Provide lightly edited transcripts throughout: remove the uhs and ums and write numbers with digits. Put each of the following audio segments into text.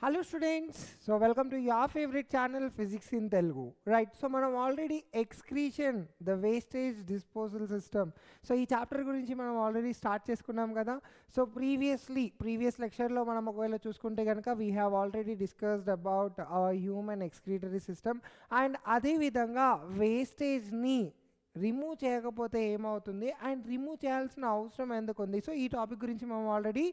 Hello students, so welcome to your favorite channel Physics in Telugu. Right, so మనం already excretion, the wastage disposal system. So ఈ chapter గురించి మనం already start చేసుకున్నాం కదా. So previous లెక్చర్లో మనం ఒకవేళ చూసుకుంటే కనుక we have already discussed about our human excretory system and అదే విధంగా వేస్టేజ్ని రిమూవ్ చేయకపోతే ఏమవుతుంది అండ్ రిమూవ్ చేయాల్సిన అవసరం ఎందుకు ఉంది. సో ఈ టాపిక్ గురించి మనం ఆల్రెడీ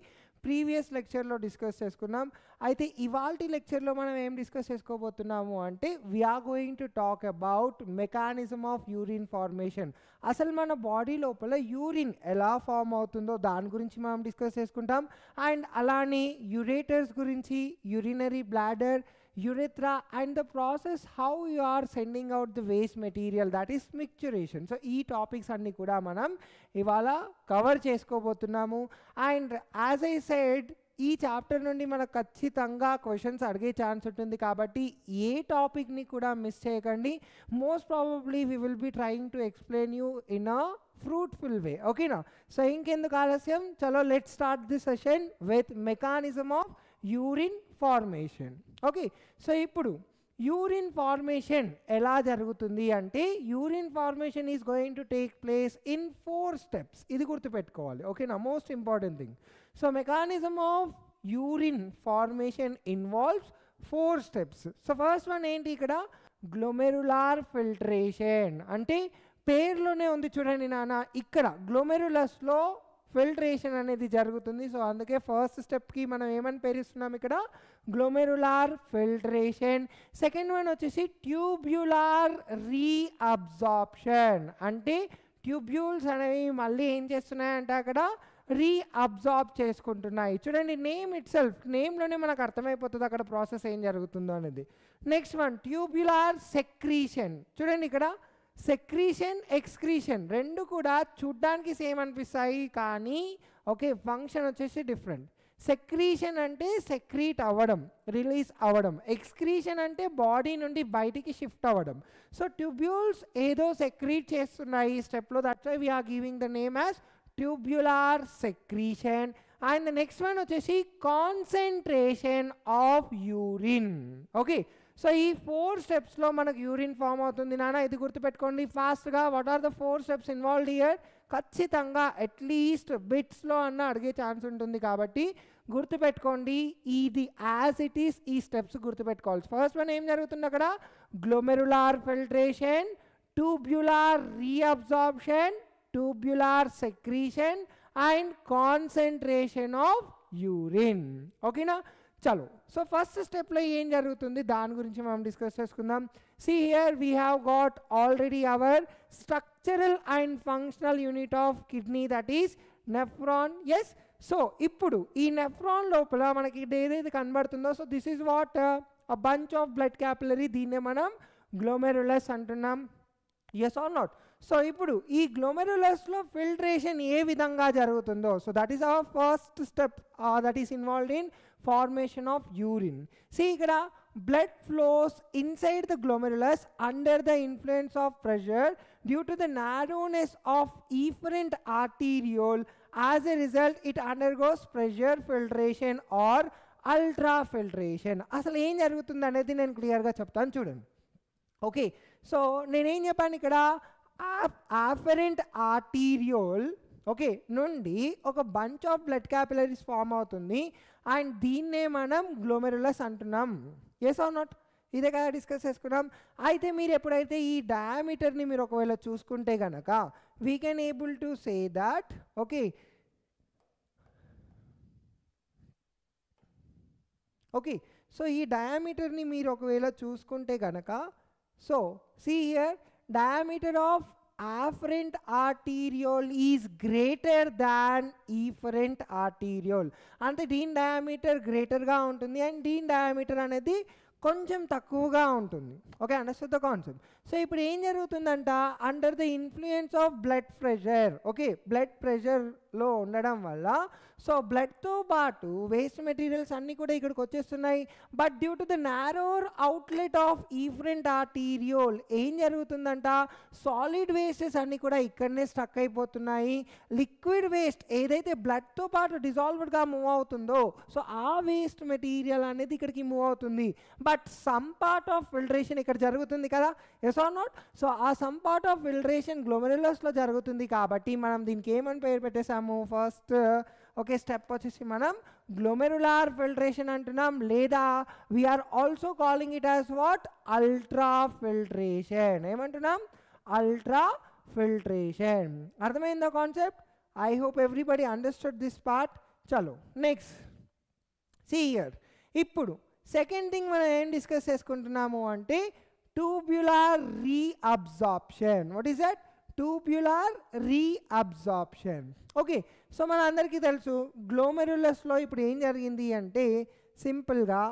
ప్రీవియస్ లెక్చర్లో డిస్కస్ చేసుకున్నాం. అయితే ఇవాల్టి లెక్చర్లో మనం ఏం డిస్కస్ చేసుకోబోతున్నాము అంటే we are going to talk about mechanism of urine formation. అసలు మన బాడీ లోపల యూరిన్ ఎలా ఫామ్ అవుతుందో దాని గురించి మనం డిస్కస్ చేసుకుంటాం. అండ్ అలానే యురేటర్స్ గురించి, urinary bladder, urethra and the process how you are sending out the waste material, that is micturition. So ee topics anni kuda manam ivala cover cheskobothunnamu. And as I said, ఈ chapter నుండి మనకు ఖచ్చితంగా questions అడిగే chance ఉంటుంది కాబట్టి ఏ టాపిక్ని కూడా miss చేయకండి. Most probably we will be trying to explain you in a fruitful way. ఓకేనా? సో ఇంకెందుకు ఆలస్యం, చలో let start the session with mechanism of urine formation. Okay, so ఇప్పుడు యూరిన్ ఫార్మేషన్ ఎలా జరుగుతుంది అంటే urine formation is going to take place in 4 steps. ఇది గుర్తుపెట్టుకోవాలి. ఓకేనా? Most important thing. So mechanism of urine formation involves 4 steps. So first one ఏంటి, ఇక్కడ glomerular filtration. అంటే పేర్లోనే ఉంది చూడండి నాన్న, ఇక్కడ గ్లోమెరులస్లో ఫిల్ట్రేషన్ అనేది జరుగుతుంది. సో అందుకే ఫస్ట్ స్టెప్కి మనం ఏమని పేరుస్తున్నాం, ఇక్కడ గ్లోమెరులార్ ఫిల్ట్రేషన్. సెకండ్ వన్ వచ్చేసి ట్యూబ్యులార్ రీఅబ్జార్ప్షన్. అంటే ట్యూబ్యూల్స్ అనేవి మళ్ళీ ఏం చేస్తున్నాయంటే అక్కడ రీఅబ్జార్బ్ చేసుకుంటున్నాయి. చూడండి, నేమ్ ఇట్ సెల్ఫ్, నేమ్లోనే మనకు అర్థమైపోతుంది అక్కడ ప్రాసెస్ ఏం జరుగుతుందో అనేది. Next one ట్యూబ్యులార్ secretion. చూడండి, ఇక్కడ సెక్రీషన్, ఎక్స్క్రీషన్ రెండు కూడా చూడ్డానికి సేమ్ అనిపిస్తాయి కానీ ఓకే ఫంక్షన్ వచ్చేసి డిఫరెంట్. సెక్రీషన్ అంటే సెక్రీట్ అవ్వడం, రిలీజ్ అవ్వడం. ఎక్స్క్రీషన్ అంటే బాడీ నుండి బయటికి షిఫ్ట్ అవ్వడం. సో ట్యూబ్యూల్స్ ఏదో సెక్రీట్ చేస్తున్నాయి ఈ స్టెప్లో, that's why we're giving the name as tubular secretion. And the next one వచ్చేసి concentration of urine. Okay, so ఈ 4 స్టెప్స్లో మనకు యూరిన్ ఫామ్ అవుతుంది నాన్న, ఇది గుర్తుపెట్టుకోండి ఫాస్ట్గా. What are the 4 steps involved here? ఖచ్చితంగా అట్లీస్ట్ బిట్స్లో అన్న అడిగే ఛాన్స్ ఉంటుంది కాబట్టి గుర్తుపెట్టుకోండి. ఇది యాజ్ ఇట్ ఈస్ ఈ స్టెప్స్ గుర్తుపెట్టుకోవాలి. ఫస్ట్ వన్ ఏం జరుగుతుంది అక్కడ? Glomerular filtration, tubular reabsorption, tubular secretion and concentration of urine. ఓకేనా? చలో, సో ఫస్ట్ స్టెప్లో ఏం జరుగుతుంది దాని గురించి మనం డిస్కస్ చేసుకుందాం. See here we have got already our structural and functional unit of kidney, that is nephron. Yes, so ఇప్పుడు ఈ నెఫ్రాన్ లోపల మనకి ఏదైతే కనబడుతుందో, so this is what a bunch of blood capillary, దీన్నే మనం గ్లోమెరులస్ అంటున్నాం. Yes or not? సో ఇప్పుడు ఈ గ్లోమెరులస్లో ఫిల్ట్రేషన్ ఏ విధంగా జరుగుతుందో, so that is our first step that is involved in formation of urine. See ఇక్కడ blood flows inside the glomerulus under the influence of pressure due to the narrowness of efferent arteriole. As a result it undergoes pressure filtration or ultrafiltration. అసలు ఏం జరుగుతుంది అనేది నేను క్లియర్గా చెప్తాను చూడండి. Okay, so నేనేం చెప్పాను ఇక్కడ, ఆఫరెంట్ ఆర్టీరియోల్ ఓకే నుండి ఒక bunch of blood capillaries form అవుతుంది అండ్ దీన్నే మనం గ్లోమెరులస్ అంటున్నాం. Yes or not? ఇదే కదా డిస్కస్ చేసుకున్నాం. అయితే మీరు ఎప్పుడైతే ఈ డయామీటర్ని మీరు ఒకవేళ చూసుకుంటే కనుక we can able to say that okay okay so ఈ డయామీటర్ని మీరు ఒకవేళ చూసుకుంటే కనుక, so see here diameter of afferent arteriole is greater than efferent arteriole. అంటే దీని డయామీటర్ గ్రేటర్గా ఉంటుంది అండ్ దీని డయామీటర్ అనేది కొంచెం తక్కువగా ఉంటుంది. Okay, understand the concept. So ఇప్పుడు ఏం జరుగుతుందంట, under the influence of blood pressure, okay, blood ప్రెషర్లో ఉండడం వల్ల సో బ్లడ్తో పాటు వేస్ట్ మెటీరియల్స్ అన్నీ కూడా ఇక్కడికి వచ్చేస్తున్నాయి. But due to the narrower outlet of efferent arteriole ఏం జరుగుతుందంట, సాలిడ్ వేస్టెస్ అన్నీ కూడా ఇక్కడనే స్టక్ అయిపోతున్నాయి. లిక్విడ్ వేస్ట్ ఏదైతే బ్లడ్తో పాటు డిజాల్వ్డ్గా మూవ్ అవుతుందో సో ఆ వేస్ట్ మెటీరియల్ అనేది ఇక్కడికి మూవ్ అవుతుంది. But some part of filtration ఇక్కడ జరుగుతుంది కదా, ఎస్ ఆర్ నాట్? సో ఆ సమ్ పార్ట్ ఆఫ్ ఫిల్టరేషన్ గ్లోమెరులస్లో జరుగుతుంది కాబట్టి మనం దీనికి ఏమని పేరు పెట్టేసాము, ఫస్ట్ ఓకే స్టెప్ వచ్చేసి మనం గ్లోమెరులార్ ఫిల్టరేషన్ అంటున్నాం, లేదా we're also calling it as what, ultra filtration. ఏమంటున్నాం, అల్ట్రా ఫిల్టరేషన్. అర్థమైందా concept? I hope everybody understood this part. చలో నెక్స్ట్ సీ హియర్. ఇప్పుడు సెకండ్ థింగ్ మనం ఏం డిస్కస్ చేసుకుంటున్నాము అంటే tubular reabsorption. What is that? Tubular reabsorption. Okay, so మన అందరికీ తెలుసు గ్లోమెరులస్లో ఇప్పుడు ఏం జరిగింది అంటే సింపుల్గా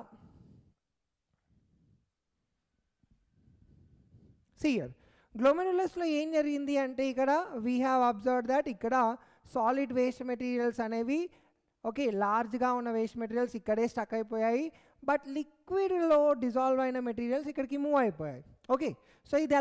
సియర్ గ్లోమెరులస్లో ఏం జరిగింది అంటే ఇక్కడ వీ హ్యావ్ అబ్జర్వ్ దట్ ఇక్కడ సాలిడ్ వేస్ట్ మెటీరియల్స్ అనేవి ఓకే లార్జ్గా ఉన్న వేస్ట్ మెటీరియల్స్ ఇక్కడే స్టక్ అయిపోయాయి. బట్ లిక్విడ్లో డిజాల్వ్ అయిన మెటీరియల్స్ ఇక్కడికి మూవ్ అయిపోయాయి. ఓకే, సో ఇది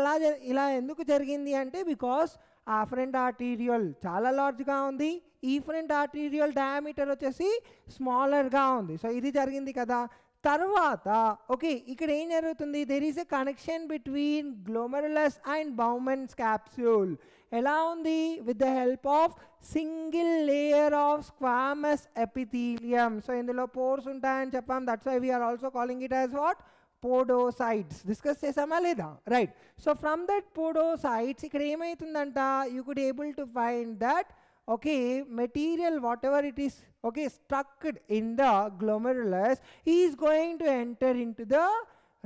ఇలా ఎందుకు జరిగింది అంటే బికాస్ ఆఫరెంట్ ఆర్టీరియల్ చాలా లార్జ్గా ఉంది, ఈఫరెంట్ ఆర్టీరియల్ డయామీటర్ వచ్చేసి స్మాలర్గా ఉంది. సో ఇది జరిగింది కదా. తర్వాత ఓకే ఇక్కడ ఏం జరుగుతుంది, there is a connection between glomerulus and Bowman's capsule. ఎలా ఉంది, with the help of single layer of squamous epithelium. So ఇందులో పోర్స్ ఉంటాయని చెప్పాం, that's why we're also calling it as what, podocytes. Discuss చేసామా లేదా? Right. So from that podocytes ఇక్కడ ఏమవుతుందంట, you could able to find that okay material whatever it is okay stuck in the glomerulus is going to enter into the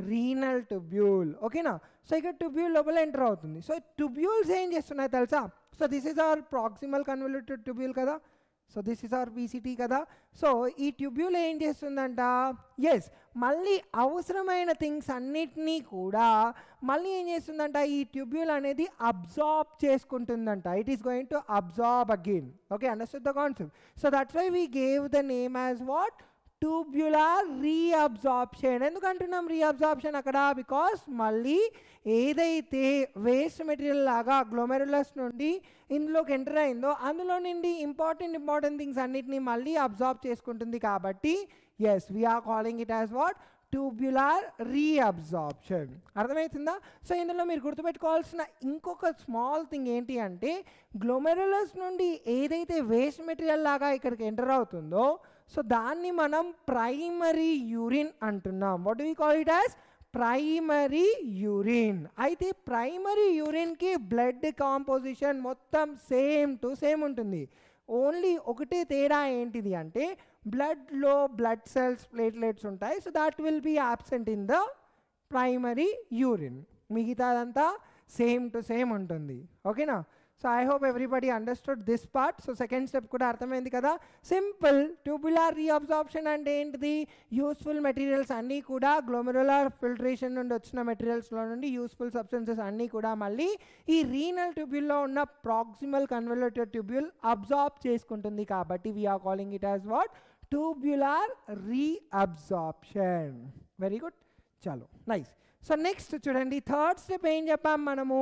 renal tubule. okay na, so ఇక్కడ tubule లోపల enter అవుతుంది. So tubules ఏం చేస్తున్నాయి తెలుసా? So this is our proximal convoluted tubule కదా, so this is our PCT కదా. So ఈ tubule ఏం చేస్తుందంట, ఎస్ మళ్ళీ అవసరమైన థింగ్స్ అన్నిటినీ కూడా మళ్ళీ ఏం చేస్తుందంట, ఈ ట్యూబ్యూల్ అనేది అబ్జార్బ్ చేసుకుంటుందంట. It is going to absorb again. Okay, understood the concept. So that's why we gave the name as what, tubular reabsorption. ఎందుకు అంటున్నాం రీఅబ్జార్ప్షన్ అక్కడ, బికాస్ మళ్ళీ ఏదైతే వేస్ట్ మెటీరియల్ లాగా గ్లోమెరులస్ నుండి ఇందులోకి ఎంటర్ అయిందో అందులో నుండి ఇంపార్టెంట్ థింగ్స్ అన్నిటినీ మళ్ళీ అబ్జార్బ్ చేసుకుంటుంది కాబట్టి yes we are calling it as what, tubular reabsorption. అర్థమవుతుందా? సో ఇందులో మీరు గుర్తుపెట్టుకోవాల్సిన ఇంకొక స్మాల్ థింగ్ ఏంటి అంటే గ్లోమెరులస్ నుండి ఏదైతే వేస్ట్ మెటీరియల్ లాగా ఇక్కడికి ఎంటర్ అవుతుందో సో దాన్ని మనం ప్రైమరీ యూరిన్ అంటున్నాం. What do we call it as, primary urine. అయితే ప్రైమరీ యూరిన్కి బ్లడ్ కాంపోజిషన్ మొత్తం సేమ్ టు సేమ్ ఉంటుంది. ఓన్లీ ఒకటే తేడా ఏంటిది అంటే బ్లడ్లో బ్లడ్ సెల్స్ ప్లేట్లెట్స్ ఉంటాయి. So that will be absent in the primary urine. మిగతాదంతా సేమ్ టు సేమ్ ఉంటుంది. ఓకేనా? So I hope everybody understood this part. So second step కూడా అర్థమైంది కదా. సింపుల్. ట్యూబులార్ రీఅబ్జార్ప్షన్ అంటే ఏంటిది, యూస్ఫుల్ మెటీరియల్స్ అన్నీ కూడా గ్లోమెరులార్ ఫిల్టరేషన్ నుండి వచ్చిన మెటీరియల్స్లో నుండి యూస్ఫుల్ సబ్స్టెన్సెస్ అన్నీ కూడా మళ్ళీ ఈ రీనల్ ట్యూబ్యూల్లో ఉన్న ప్రాక్సిమల్ కన్వల్యూటెడ్ ట్యూబ్యూల్ అబ్జార్బ్ చేసుకుంటుంది కాబట్టి we are calling it as what, tubular reabsorption. Very good. చలో నైస్. సో నెక్స్ట్ చూడండి, థర్డ్ స్టెప్ ఏం చెప్పాం మనము,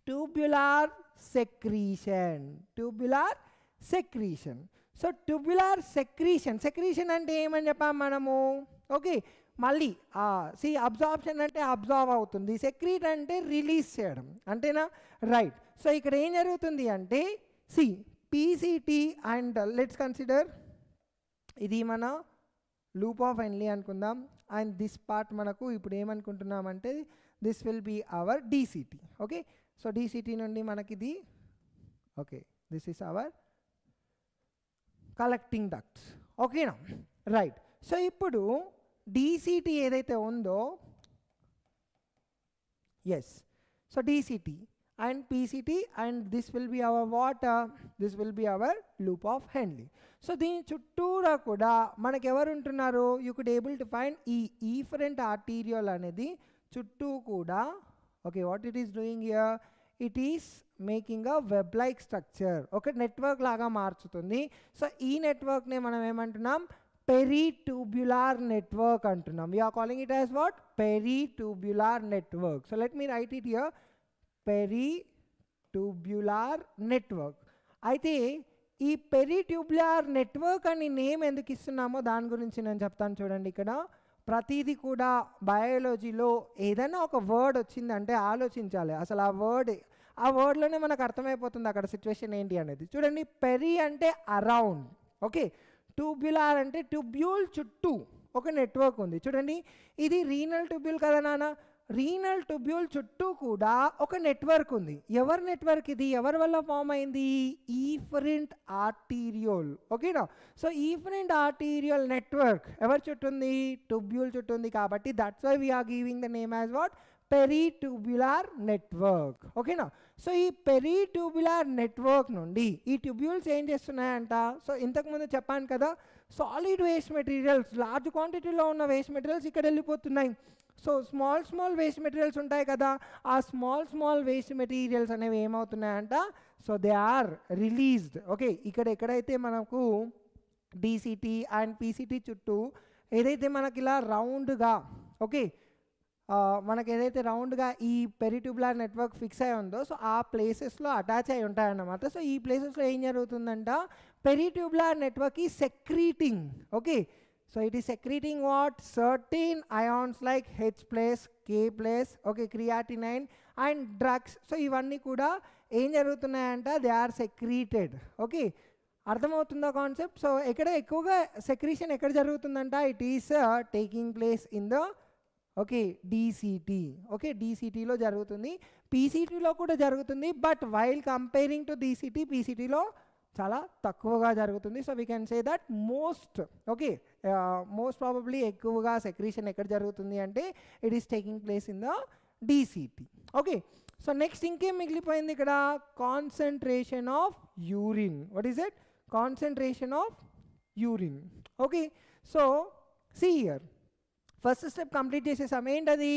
tubular secretion. Tubular secretion. So tubular secretion, secretion అంటే ఏమని చెప్పాం మనము, ఓకే మళ్ళీ సి అబ్జార్ప్షన్ అంటే అబ్జార్బ్ అవుతుంది, సెక్రీట్ అంటే రిలీజ్ చేయడం అంతేనా, రైట్. సో ఇక్కడ ఏం జరుగుతుంది అంటే see PCT and let's consider ఇది మన లూప్ ఆఫ్ హెన్లీ అనుకుందాం. అండ్ దిస్ పార్ట్ మనకు ఇప్పుడు ఏమనుకుంటున్నామంటే this will be our DCT. Okay, so DCT నుండి మనకి ఇది okay this is our collecting ducts. ఓకేనా, రైట్. సో ఇప్పుడు డీసీటీ ఏదైతే ఉందో yes, so DCT and PCT and this will be our water, this will be our loop of Henle. So దీని చుట్టూరా కూడా మనకు ఎవరు ఉంటున్నారు, you could able to find ఈ ఈఫరెంట్ ఆర్టీరియల్ అనేది చుట్టూ కూడా okay, what it is doing here, it is making a web like structure, ఒక నెట్వర్క్ లాగా మార్చుతుంది. సో ఈ నెట్వర్క్నే మనం ఏమంటున్నాం, peritubular network అంటున్నాం. We are calling it as what? Peritubular network. So let me write it here, peritubular network. అయితే ఈ పెరిట్యూబులర్ network అని name ఎందుకు ఇస్తున్నామో దాని గురించి నేను చెప్తాను. చూడండి, ఇక్కడ ప్రతిదీ కూడా బయాలజీలో ఏదైనా ఒక వర్డ్ వచ్చిందంటే ఆలోచించాలి. అసలు ఆ వర్డ్లోనే మనకు అర్థమైపోతుంది అక్కడ సిచ్యువేషన్ ఏంటి అనేది. చూడండి, పెరి అంటే అరౌండ్, ఓకే, ట్యూబ్యులార్ అంటే ట్యూబ్యూల్ చుట్టూ ఒక నెట్వర్క్ ఉంది. చూడండి, ఇది రీనల్ ట్యూబ్యూల్ కదా నాన్న, రీనల్ ట్యూబ్యూల్ చుట్టూ కూడా ఒక నెట్వర్క్ ఉంది. ఎవరి నెట్వర్క్ ఇది, ఎవరి వల్ల ఫామ్ అయింది, efferent arteriole, okay. So efferent arteriole network ఎవరి చుట్టూ ఉంది, ట్యూబ్యూల్ చుట్టూ ఉంది. కాబట్టి that's why we're giving the name as what, peritubular network, ఓకేనా. సో ఈ పెరిట్యూబులార్ నెట్వర్క్ నుండి ఈ ట్యూబ్యూల్స్ ఏం చేస్తున్నాయంట, సో ఇంతకుముందు చెప్పాను కదా, సాలిడ్ వేస్ట్ మెటీరియల్స్, లార్జ్ క్వాంటిటీలో ఉన్న వేస్ట్ మెటీరియల్స్ ఇక్కడ వెళ్ళిపోతున్నాయి. సో స్మాల్ వేస్ట్ మెటీరియల్స్ ఉంటాయి కదా, ఆ స్మాల్ వేస్ట్ మెటీరియల్స్ అనేవి ఏమవుతున్నాయంట, so they are released. Okay, ఇక్కడ ఎక్కడైతే మనకు డీసీటీ అండ్ పీసీటీ చుట్టూ ఏదైతే మనకి ఇలా రౌండ్గా, ఓకే, మనకి ఏదైతే రౌండ్గా ఈ పెరిట్యూబులార్ నెట్వర్క్ ఫిక్స్ అయి ఉందో, సో ఆ ప్లేసెస్లో అటాచ్ అయి ఉంటాయన్నమాట. సో ఈ ప్లేసెస్లో ఏం జరుగుతుందంట, పెరిట్యూబులార్ నెట్వర్క్ ఈ secreting, okay, so it is secreting what, certain ions like H+, K+, okay, creatinine and drugs. So ఇవన్నీ కూడా ఏం జరుగుతున్నాయంట, దే ఆర్ సెక్రీటెడ్. ఓకే, అర్థమవుతుందా కాన్సెప్ట్. సో ఎక్కడ ఎక్కువగా సెక్రీషన్ ఎక్కడ జరుగుతుందంట, it is taking place in the, okay, DCT. Okay, డీసీటీలో జరుగుతుంది, పీసీటీలో కూడా జరుగుతుంది. But while comparing to DCT, పీసీటీలో చాలా తక్కువగా జరుగుతుంది. So we can say that most probably ఎక్కువగా సెక్రీషన్ ఎక్కడ జరుగుతుంది అంటే it is taking place in the DCT. Okay, so next ఇంకేం మిగిలిపోయింది ఇక్కడ, concentration of urine. What is it, concentration of urine. Okay, so see here, first step complete చేసేసాం. ఏంటది,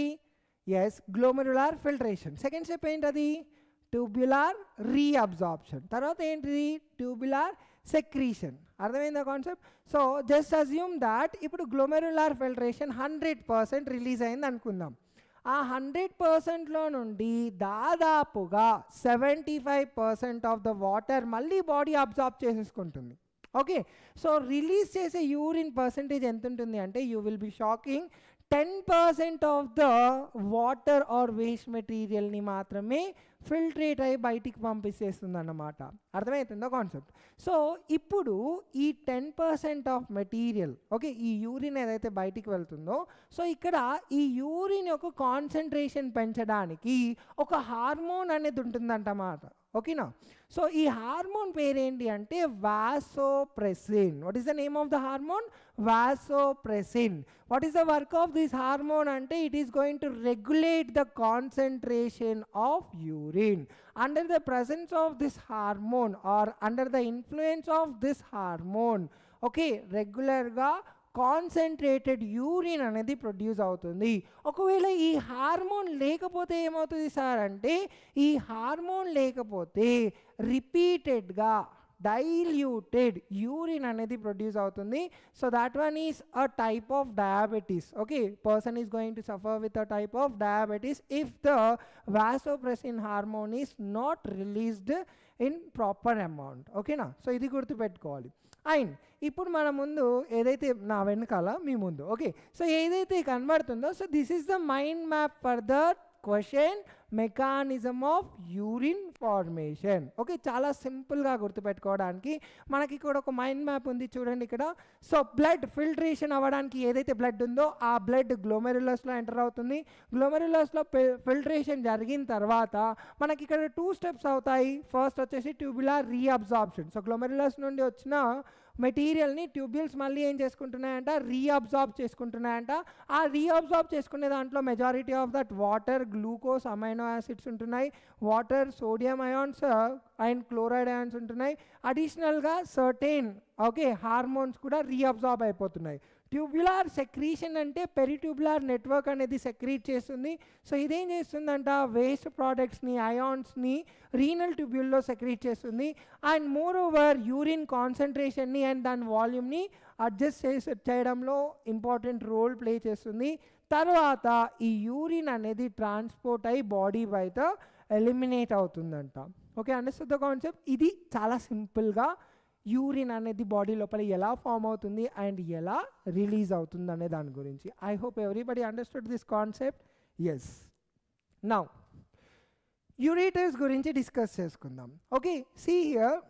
yes, glomerular filtration. Second step ఏంటది, tubular reabsorption. తర్వాత ఏంటిది, tubular secretion. అర్థమైందా concept. So just assume that ఇప్పుడు గ్లోమెరులార్ ఫిల్ట్రేషన్ 100% రిలీజ్ అయింది అనుకుందాం. ఆ 100%లో నుండి దాదాపుగా 75% ఆఫ్ ద వాటర్ మళ్ళీ బాడీ అబ్జార్బ్ చేసేసుకుంటుంది. ఓకే, సో రిలీజ్ చేసే యూరిన్ పర్సంటేజ్ ఎంత ఉంటుంది అంటే, you will be shocking, 10% of the water or waste మెటీరియల్ని మాత్రమే ఫిల్ట్రేట్ అయ్యి బయటికి పంపించేస్తుంది అన్నమాట. అర్థమవుతుందో కాన్సెప్ట్. సో ఇప్పుడు ఈ 10% ఆఫ్ మెటీరియల్, ఓకే, ఈ యూరిన్ ఏదైతే బయటికి వెళ్తుందో, సో ఇక్కడ ఈ యూరిన్ యొక్క కాన్సన్ట్రేషన్ పెంచడానికి ఒక హార్మోన్ అనేది ఉంటుందంటమాట. ఓకేనా. సో ఈ హార్మోన్ పేరేంటి అంటే vasopressin. What is the name of the hormone, vasopressin. What is the work of this hormone అంటే it is going to regulate the concentration of urine. Under the presence of this hormone or under the influence of this hormone, okay, రెగ్యులర్గా concentrated urine అనేది produce అవుతుంది. ఒకవేళ ఈ hormone లేకపోతే ఏమవుతుంది sir అంటే, ఈ హార్మోన్ లేకపోతే రిపీటెడ్గా డైల్యూటెడ్ యూరిన్ అనేది ప్రొడ్యూస్ అవుతుంది. So that one is a type of diabetes. Okay, person is going to suffer with a type of diabetes if the vasopressin hormone is not released in proper amount. ఓకేనా. So ఇది గుర్తుపెట్టుకోవాలి. And ఇప్పుడు మన ముందు ఏదైతే, నా వెనకాల మీ ముందు, ఓకే, సో ఏదైతే కనబడుతుందో, so this is the mind map for the question mechanism of urine formation. Okay, చాలా సింపుల్గా గుర్తుపెట్టుకోవడానికి మనకి ఇక్కడ ఒక మైండ్ మ్యాప్ ఉంది చూడండి ఇక్కడ. సో బ్లడ్ ఫిల్ట్రేషన్ అవ్వడానికి ఏదైతే బ్లడ్ ఉందో ఆ బ్లడ్ గ్లోమెరులస్లో ఎంటర్ అవుతుంది. గ్లోమెరులస్లో ఫిల్ట్రేషన్ జరిగిన తర్వాత మనకి ఇక్కడ 2 స్టెప్స్ అవుతాయి. ఫస్ట్ వచ్చేసి ట్యూబులార్ రీఅబ్జార్ప్షన్. సో గ్లోమెరులస్ నుండి వచ్చిన మెటీరియల్ని ట్యూబ్యూల్స్ మళ్ళీ ఏం చేసుకుంటున్నాయంట, రీఅబ్జార్బ్ చేసుకుంటున్నాయంట. ఆ రీఅబ్జార్బ్ చేసుకునే దాంట్లో majority of that water, glucose, amino acids ఉంటున్నాయి. Water, sodium ions and chloride ions ఉంటున్నాయి. అడిషనల్గా సర్టెన్ ఓకే హార్మోన్స్ కూడా రీఅబ్జార్బ్ అయిపోతున్నాయి. ట్యూబ్యులార్ సెక్రీషన్ అంటే పెరిట్యూబులార్ నెట్వర్క్ అనేది సెక్రీట్ చేస్తుంది. సో ఇదేం చేస్తుందంట, వేస్ట్ ప్రోడక్ట్స్ని అయాన్స్ని రీనల్ ట్యూబ్యూల్లో సెక్రీట్ చేస్తుంది. అండ్ మోర్ ఓవర్ యూరిన్ కాన్సన్ట్రేషన్ని అండ్ దాని వాల్యూమ్ని అడ్జస్ట్ చేయడంలో ఇంపార్టెంట్ రోల్ ప్లే చేస్తుంది. తర్వాత ఈ యూరిన్ అనేది ట్రాన్స్పోర్ట్ అయ్యి బాడీ బయట ఎలిమినేట్ అవుతుందంట. Okay, understand the concept. ఇది చాలా సింపుల్గా యూరిన్ అనేది బాడీ లోపల ఎలా ఫామ్ అవుతుంది అండ్ ఎలా రిలీజ్ అవుతుంది అనే దాని గురించి. I hope everybody understood this concept. Yes, now ureters గురించి డిస్కస్ చేసుకుందాం. Okay, see here.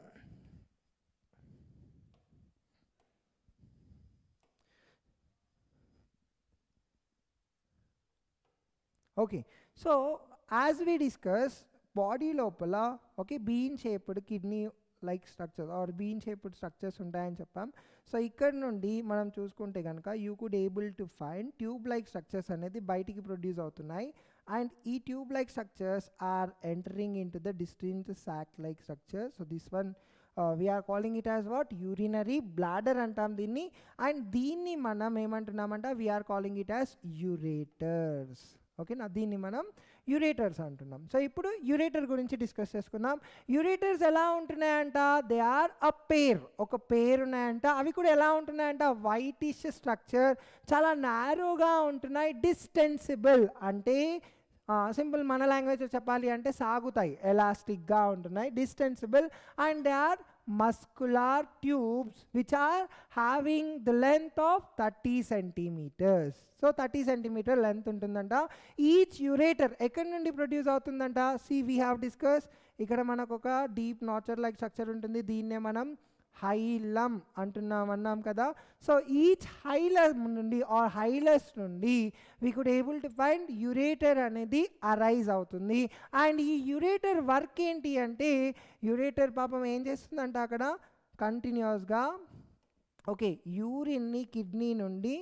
Okay, so as we discuss body లోపల okay bean shaped kidney like structures are bean shaped structures ఉంటాయని చెప్పాం. సో ఇక్కడ నుండి మనం చూసుకుంటే కనుక you could able to find tube like structures అనేది బయటికి ప్రొడ్యూస్ అవుతున్నాయి. అండ్ ఈ tube like structures are entering into the distinct sac like structure. So this one we're calling it as what, urinary bladder అంటాం దీన్ని. And దీన్ని మనం ఏమంటున్నామంట, we're calling it as ureters. ఓకేనా, దీన్ని మనం యూరేటర్స్ అంటున్నాం. సో ఇప్పుడు యూరేటర్ గురించి డిస్కస్ చేసుకుందాం. యూరేటర్స్ ఎలా ఉంటున్నాయంట, దే ఆర్ అ పేర్, ఒక పేర్ ఉన్నాయంట. అవి కూడా ఎలా ఉంటున్నాయంట, వైటిష్ స్ట్రక్చర్, చాలా నారోగా ఉంటున్నాయి. డిస్టెన్సిబుల్ అంటే సింపుల్ మన లాంగ్వేజ్ చెప్పాలి అంటే సాగుతాయి, ఎలాస్టిక్గా ఉంటున్నాయి. Distensible and they are muscular tubes which are having the length of 30 centimeters. So 30 centimeter length untundanta. Each ureter ekkadi nundi produce avutundanta. See, we have discussed ikkada manaku oka deep notcher like structure untundi, deenne manam hilum అంటున్నామన్నాం కదా. So each hilum నుండి or hilus నుండి we could able to find ureter అనేది arise అవుతుంది. And ఈ ureter work ఏంటి అంటే, ureter పాపం ఏం చేస్తుందంట అక్కడ కంటిన్యూస్గా ఓకే యూరిన్ని కిడ్నీ నుండి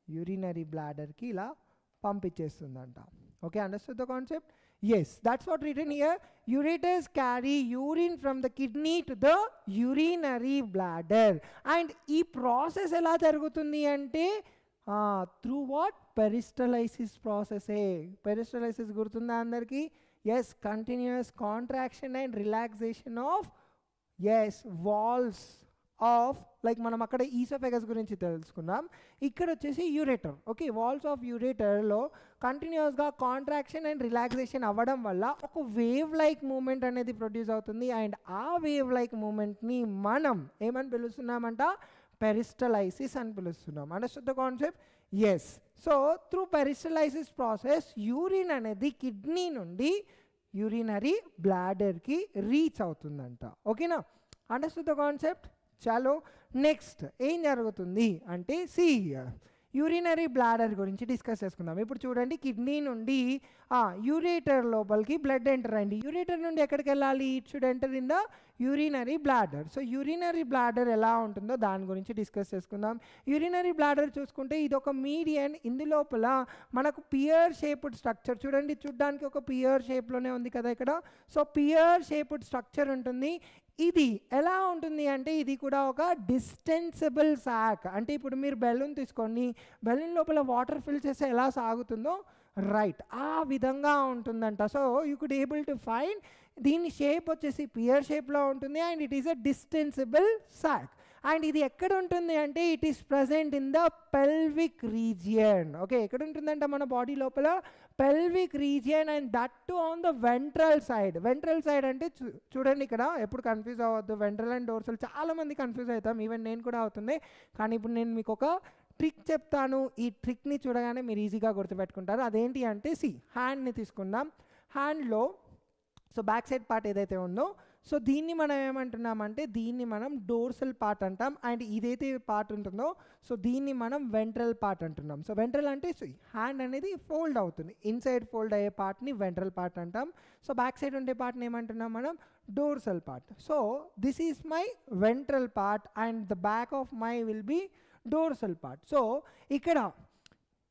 యూరినరీ బ్లాడర్కి ఇలా పంపించేస్తుందంట. Okay, understood the concept? Yes, that's what written here. Ureters carry urine from the kidney to the urinary bladder. And ee process ela jarugutundi ante through what? Peristalsis process. Peristalsis gurtunda andarki? Yes, continuous contraction and relaxation of walls of like మనం అక్కడ oesophagus గురించి తెలుసుకున్నాం. ఇక్కడ వచ్చేసి ureter. Okay, walls of యూరేటర్లో కంటిన్యూస్గా contraction and relaxation అవ్వడం వల్ల ఒక వేవ్ లైక్ మూమెంట్ అనేది ప్రొడ్యూస్ అవుతుంది. అండ్ ఆ వేవ్ లైక్ మూమెంట్ని మనం ఏమని పిలుస్తున్నామంట, పెరిస్టలైసిస్ అని పిలుస్తున్నాం. Understand the concept? Yes. So through peristalsis process urine అనేది కిడ్నీ నుండి యూరినరీ బ్లాడర్కి రీచ్ అవుతుందంట. ఓకేనా, అండర్స్టాండ్ ద కాన్సెప్ట్? చలో నెక్స్ట్ ఏం జరుగుతుంది అంటే, సి యూరినరీ బ్లాడర్ గురించి డిస్కస్ చేసుకుందాం. ఇప్పుడు చూడండి, కిడ్నీ నుండి యూరేటర్ లోపలికి బ్లడ్ ఎంటర్ అయింది. యూరేటర్ నుండి ఎక్కడికి వెళ్ళాలి? It should enter in the urinary bladder. So urinary bladder ఎలా ఉంటుందో దాని గురించి డిస్కస్ చేసుకుందాం. యూరినరీ బ్లాడర్ చూసుకుంటే ఇది ఒక మీడియన్, ఇందులోపల మనకు పియర్ షేప్డ్ స్ట్రక్చర్ చూడండి, చూడడానికి ఒక పియర్ షేప్లోనే ఉంది కదా ఇక్కడ. సో పియర్ షేప్డ్ స్ట్రక్చర్ ఉంటుంది. ఇది ఎలా ఉంటుంది అంటే, ఇది కూడా ఒక డిస్టెన్సిబుల్ సాక్. అంటే ఇప్పుడు మీరు బెలూన్ తీసుకోండి, బెలూన్ లోపల వాటర్ ఫిల్ చేస్తే ఎలా సాగుతుందో రైట్ ఆ విధంగా ఉంటుందంట. So you could able to find దీని షేప్ వచ్చేసి పియర్ షేప్లో ఉంటుంది. And it is a distensible sac. And ఇది ఎక్కడ ఉంటుంది అంటే, it is present in the pelvic region. Okay, ఎక్కడ ఉంటుందంట మన బాడీ లోపల? Pelvic region. And that too on the ventral side. Ventral side అంటే చూడండి, ఇక్కడ ఎప్పుడు కన్ఫ్యూజ్ అవ్వద్దు. వెంట్రల్ అండ్ డోర్సల్ చాలామంది కన్ఫ్యూజ్ అవుతాం, ఈవెన్ నేను కూడా అవుతుంది. కానీ ఇప్పుడు నేను మీకు ఒక ట్రిక్ చెప్తాను. ఈ ట్రిక్ని చూడగానే మీరు ఈజీగా గుర్తుపెట్టుకుంటారు. అదేంటి అంటే, హ్యాండ్ని తీసుకుందాం. హ్యాండ్లో సో బ్యాక్ సైడ్ పార్ట్ ఏదైతే ఉందో, సో దీన్ని మనం ఏమంటున్నామంటే, దీన్ని మనం డోర్సల్ పార్ట్ అంటాం. అండ్ ఇదైతే పార్ట్ ఉంటుందో, సో దీన్ని మనం వెంట్రల్ పార్ట్ అంటున్నాం. సో వెంట్రల్ అంటే హ్యాండ్ అనేది ఫోల్డ్ అవుతుంది, ఇన్సైడ్ ఫోల్డ్ అయ్యే పార్ట్ని వెంట్రల్ పార్ట్ అంటాం. సో బ్యాక్ సైడ్ ఉండే పార్ట్ని ఏమంటున్నాం మనం? Dorsal part. So this is my ventral part and the back of my will be dorsal part. So ఇక్కడ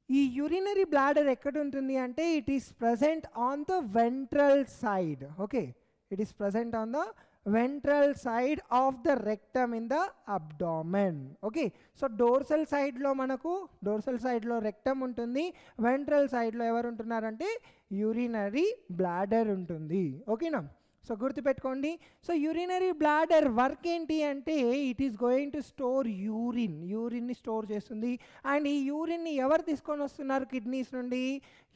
ఈ యూరినరీ బ్లాడర్ ఎక్కడ ఉంటుంది అంటే, it is present on the ventral side. Okay, it is present on the ventral side of the rectum in the abdomen. Okay, so dorsal సైడ్లో మనకు dorsal సైడ్లో rectum ఉంటుంది, ventral సైడ్లో ఎవరు ఉంటున్నారంటే యూరినరీ బ్లాడర్ ఉంటుంది. ఓకేనా, సో గుర్తుపెట్టుకోండి. సో యూరినరీ బ్లాడర్ వర్క్ ఏంటి అంటే it is going to store యూరిన్ని స్టోర్ చేస్తుంది. అండ్ ఈ యూరిన్ని ఎవరు తీసుకొని వస్తున్నారు కిడ్నీస్ నుండి?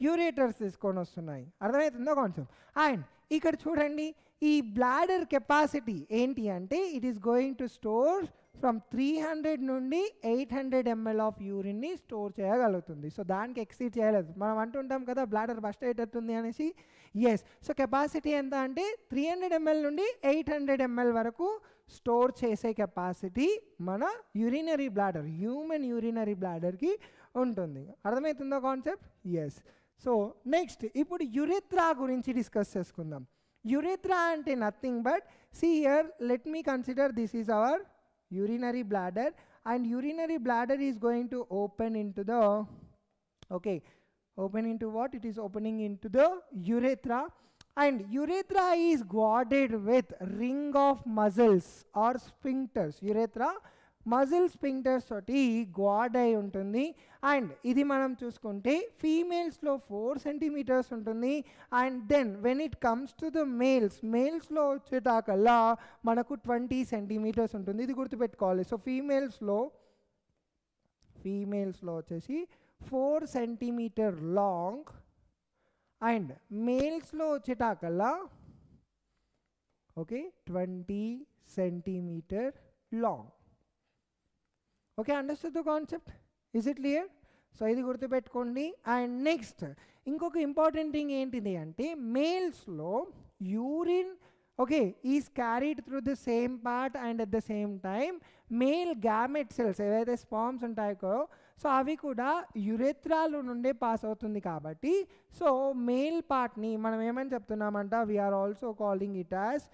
యూరేటర్స్ తీసుకొని వస్తున్నాయి. అర్థమవుతుందో కాన్సెప్ట్? అండ్ ఇక్కడ చూడండి, ఈ బ్లాడర్ కెపాసిటీ ఏంటి అంటే it is going to store from 300 నుండి 800 ml ఆఫ్ యూరిన్ని స్టోర్ చేయగలుగుతుంది. సో దానికి ఎక్సీడ్ చేయలేదు. మనం అంటుంటాం కదా బ్లాడర్ బస్ట్ అయ్యేటట్టుంది అనేసి. ఎస్, సో కెపాసిటీ ఎంత అంటే 300 ml నుండి 800 ml వరకు స్టోర్ చేసే కెపాసిటీ మన యూరినరీ బ్లాడర్, హ్యూమన్ యూరినరీ బ్లాడర్కి ఉంటుంది. అర్థమవుతుందో కాన్సెప్ట్? ఎస్. సో నెక్స్ట్ ఇప్పుడు యురెత్రా గురించి డిస్కస్ చేసుకుందాం. యురెత్రా అంటే nothing but, see here, let me consider this is our urinary bladder, and urinary bladder is going to open into the, okay, open into what? It is opening into the urethra, and urethra is guarded with ring of muscles or sphincters. urethra muscle sphincters తోటి guard అయి ఉంటుంది. And ఇది మనం చూసుకుంటే ఫీమేల్స్లో 4 centimeters ఉంటుంది. And then when it comes to the మేల్స్లో వచ్చేటాకల్లా మనకు 20 centimeters ఉంటుంది. ఇది గుర్తుపెట్టుకోవాలి. సో ఫీమేల్స్లో వచ్చేసి 4 centimeter లాంగ్, అండ్ మేల్స్లో వచ్చేటాకల్లా okay 20 centimeter long. Okay, understood the concept? Is it clear? So ఇది గుర్తుపెట్టుకోండి. అండ్ నెక్స్ట్ ఇంకొక ఇంపార్టెంట్ థింగ్ ఏంటిది అంటే మేల్స్లో urine okay is carried through the same part and at the same time male gamete cells ఏవైతే sperms ఉంటాయో so అవి కూడా యురెత్రాలు నుండే పాస్ అవుతుంది. కాబట్టి సో మేల్ పార్ట్ని మనం ఏమని చెప్తున్నామంట, we are also calling it as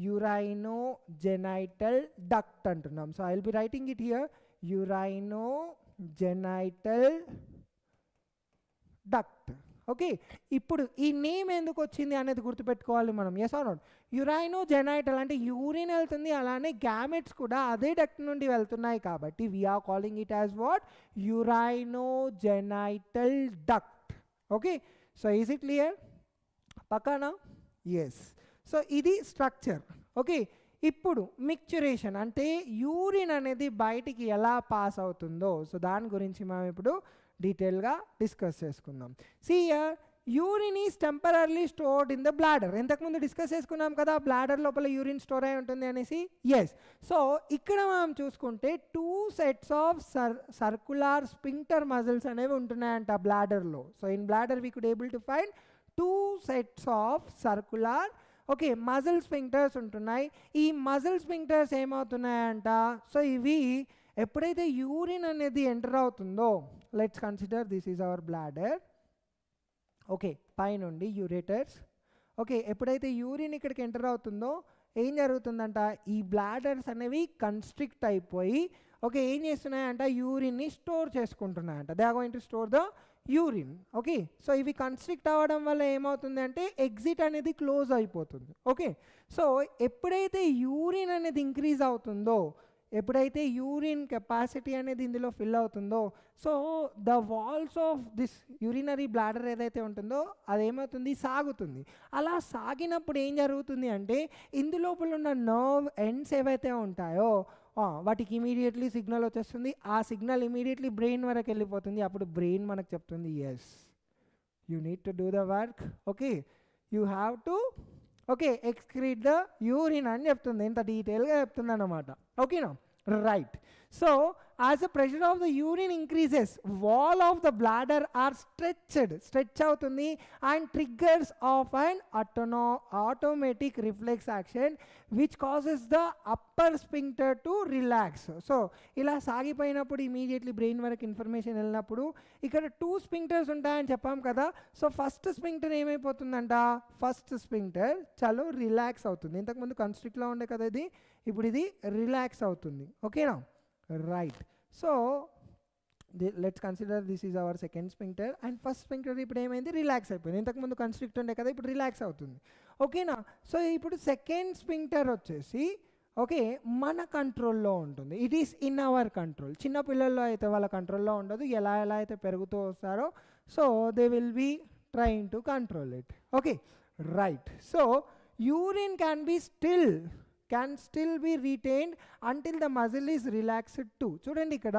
urinogenital duct అంటున్నాం. So I will be writing it here, urinogenital duct. Okay, ఇప్పుడు ఈ నేమ్ ఎందుకు వచ్చింది అనేది గుర్తుపెట్టుకోవాలి మనం. Yes or not? యురైనోజెనైటల్ అంటే యూరిన్ వెళ్తుంది, అలానే గ్యామెట్స్ కూడా అదే డక్ట్ నుండి వెళ్తున్నాయి కాబట్టి we are calling it as what? Urinogenital duct. Okay, so is it clear? పక్కానా? ఎస్. సో ఇది స్ట్రక్చర్. ఓకే, ఇప్పుడు మిక్చురేషన్ అంటే యూరిన్ అనేది బయటికి ఎలా పాస్ అవుతుందో సో దాని గురించి మనం ఇప్పుడు డీటెయిల్గా డిస్కస్ చేసుకుందాం. See here, urine is temporarily stored in the bladder. ఇంతకుముందు డిస్కస్ చేసుకున్నాం కదా బ్లాడర్ లోపల యూరిన్ స్టోర్ అయి ఉంటుంది అనేసి. ఎస్, సో ఇక్కడ మనం చూసుకుంటే 2 sets of circular sphincter muscles అనేవి ఉంటున్నాయంట బ్లాడర్లో. So in bladder we could able to find 2 sets of circular okay muscle sphincters ఉంటున్నాయి. ఈ మజిల్ స్పింక్టర్స్ ఏమవుతున్నాయంట, సో ఇవి ఎప్పుడైతే యూరిన్ అనేది ఎంటర్ అవుతుందో, let's consider this is hour bladder. Okay, పైనుండి యూరేటర్స్. ఓకే, ఎప్పుడైతే యూరిన్ ఇక్కడికి ఎంటర్ అవుతుందో ఏం జరుగుతుందంట, ఈ బ్లాడర్స్ అనేవి కన్స్ట్రిక్ట్ అయిపోయి ఓకే ఏం చేస్తున్నాయంట, యూరిన్ని స్టోర్ చేసుకుంటున్నాయంట. They are going to store the urine. Okay, so ఇవి కన్స్ట్రిక్ట్ అవ్వడం వల్ల ఏమవుతుంది అంటే ఎగ్జిట్ అనేది క్లోజ్ అయిపోతుంది. ఓకే, సో ఎప్పుడైతే యూరిన్ అనేది ఇంక్రీజ్ అవుతుందో, ఎప్పుడైతే యూరిన్ కెపాసిటీ అనేది ఇందులో ఫిల్ అవుతుందో so the walls of this urinary bladder ఏదైతే ఉంటుందో అదేమవుతుంది, సాగుతుంది. అలా సాగినప్పుడు ఏం జరుగుతుంది అంటే ఇందులోపల ఉన్న నర్వ్ ఎండ్స్ ఏవైతే ఉంటాయో వాటికి ఇమీడియట్లీ సిగ్నల్ వచ్చేస్తుంది. ఆ సిగ్నల్ ఇమీడియట్లీ బ్రెయిన్ వరకు వెళ్ళిపోతుంది. అప్పుడు బ్రెయిన్ మనకు చెప్తుంది yes you need to do the work. Okay, you have to okay excrete the urine అని చెప్తుంది. ఇంత డీటెయిల్గా చెప్తుంది అన్నమాట. ఓకేనా, right. So as the pressure of the urine increases, wall of the bladder are stretch అవుతుంది and triggers of an automatic reflex action which causes the upper sphincter to relax. So ఇలా సాగిపోయినప్పుడు ఇమీడియట్లీ బ్రెయిన్ వరకు information వెళ్ళినప్పుడు ఇక్కడ 2 sphincters ఉంటాయని చెప్పాం కదా. So first sphincter ఏమైపోతుందంట, ఫస్ట్ స్పింక్టర్ చలో రిలాక్స్ అవుతుంది. ఇంతకుముందు కన్స్ట్రిక్ట్లో ఉండే కదా ఇది, ఇప్పుడు ఇది రిలాక్స్ అవుతుంది. ఓకేనా, right. So let's consider this is hour second sphincter and first sphincter ఇప్పుడు ఏమైంది, రిలాక్స్ అయిపోయింది. ఇంతకుముందు కన్స్ట్రిక్ట్ ఉండే కదా, ఇప్పుడు రిలాక్స్ అవుతుంది. ఓకేనా. సో ఇప్పుడు సెకండ్ స్పింక్టర్ వచ్చేసి ఓకే మన కంట్రోల్లో ఉంటుంది. It is in our control. చిన్న పిల్లల్లో అయితే వాళ్ళ కంట్రోల్లో ఉండదు. ఎలా అయితే పెరుగుతూ వస్తారో so they will be trying to control it. Okay right. So urine can still be retained until the muscle is relaxed too. చూడండి ఇక్కడ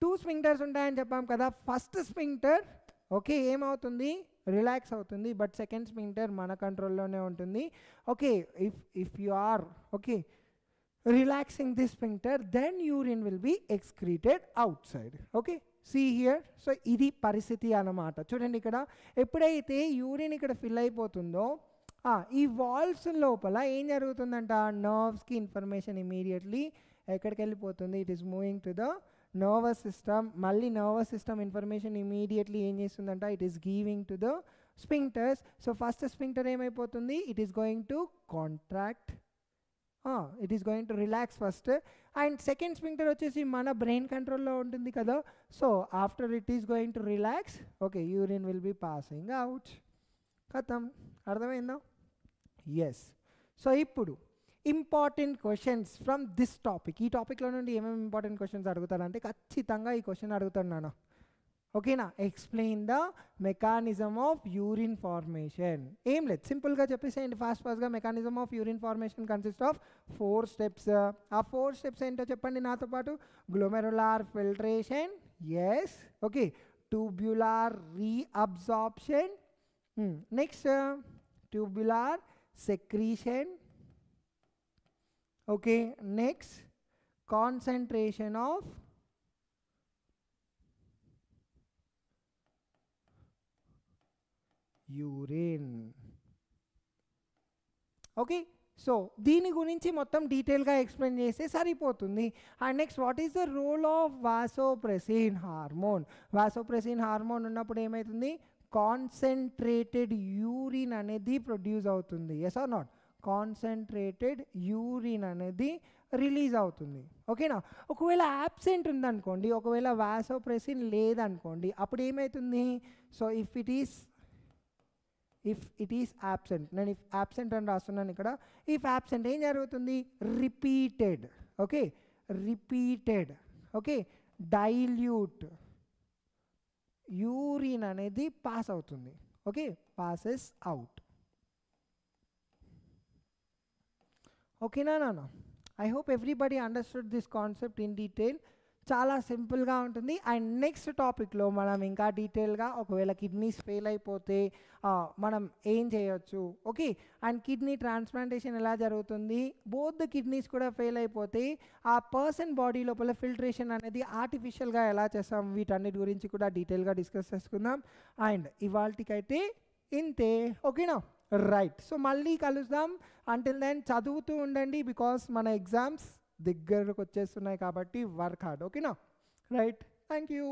2 స్పింక్టర్స్ ఉంటాయని చెప్పాం కదా. ఫస్ట్ స్పింక్టర్ ఓకే ఏమవుతుంది, రిలాక్స్ అవుతుంది. బట్ సెకండ్ స్పింక్టర్ మన కంట్రోల్లోనే ఉంటుంది. Okay if you are okay relaxing this sphincter then urine will be excreted outside. Okay see here. So ఇది పరిస్థితి అన్నమాట. చూడండి ఇక్కడ ఎప్పుడైతే యూరిన్ ఇక్కడ ఫిల్ అయిపోతుందో ఈ వాల్స్ లోపల ఏం జరుగుతుందంట, నర్వ్స్కి ఇన్ఫర్మేషన్ ఇమీడియట్లీ ఎక్కడికి వెళ్ళిపోతుంది, it is moving to the nervous system. మళ్ళీ నర్వస్ సిస్టమ్ ఇన్ఫర్మేషన్ ఇమీడియట్లీ ఏం చేస్తుందంట, it is giving to the sphincters. So first sphincter ఏమైపోతుంది, it is going to contract, it is going to relax first. And second sphincter వచ్చేసి మన brain కంట్రోల్లో ఉంటుంది కదా. So after it is going to relax okay urine will be passing out. ఖతం. అర్థమైందా? Yes. So ఇప్పుడు important questions from this topic. ఈ టాపిక్లో నుండి ఏమేమి ఇంపార్టెంట్ క్వశ్చన్స్ అడుగుతారంటే ఖచ్చితంగా ఈ క్వశ్చన్ అడుగుతాను నాన్న. ఓకేనా. Explain the mechanism of urine formation. ఏం లేదు, సింపుల్గా చెప్పేసేయండి ఫాస్ట్గా. Mechanism of urine formation consist of 4 steps. ఆ 4 స్టెప్స్ ఏంటో చెప్పండి నాతో పాటు. Glomerular filtration, yes. Okay tubular reabsorption, next tubular secretion, okay, next concentration of urine. Okay so దీని గురించి మొత్తం డీటెయిల్గా ఎక్స్ప్లెయిన్ చేస్తే సరిపోతుంది. And next what is the role of vasopressin hormone. Vasopressin hormone ఉన్నప్పుడు ఏమవుతుంది, కాన్సన్ట్రేటెడ్ యూరిన్ అనేది ప్రొడ్యూస్ అవుతుంది. Yes or not? Concentrated urine అనేది రిలీజ్ అవుతుంది. ఓకేనా. ఒకవేళ యాబ్సెంట్ ఉందనుకోండి, ఒకవేళ వాసోప్రెసిన్ లేదనుకోండి, అప్పుడు ఏమవుతుంది, so if it is absent, నేను ఇఫ్ యాబ్సెంట్ అని రాస్తున్నాను ఇక్కడ. ఇఫ్ యాబ్సెంట్ ఏం జరుగుతుంది, రిపీటెడ్ ఓకే డైల్యూట్ యూరిన్ అనేది పాస్ అవుతుంది. Okay passes out. ఓకేనా నాన్న? I hope everybody understood this concept in detail. చాలా సింపుల్గా ఉంటుంది. అండ్ నెక్స్ట్ టాపిక్లో మనం ఇంకా డీటెయిల్గా ఒకవేళ కిడ్నీస్ ఫెయిల్ అయిపోతే మనం ఏం చేయొచ్చు, ఓకే, అండ్ కిడ్నీ ట్రాన్స్ప్లాంటేషన్ ఎలా జరుగుతుంది, బోత్ ద కిడ్నీస్ కూడా ఫెయిల్ అయిపోతే ఆ పర్సన్ బాడీ లోపల ఫిల్ట్రేషన్ అనేది ఆర్టిఫిషియల్గా ఎలా చేస్తాం, వీటన్నిటి గురించి కూడా డీటెయిల్గా డిస్కస్ చేసుకుందాం. అండ్ ఇవాళకైతే ఇంతే. ఓకేనా రైట్. సో మళ్ళీ కలుద్దాం. అంటిల్ దెన్ చదువుతూ ఉండండి బికాస్ మన ఎగ్జామ్స్ దగ్గరకు వచ్చేస్తున్నాయి కాబట్టి వర్క్ హార్డ్. ఓకేనా రైట్. Thank you.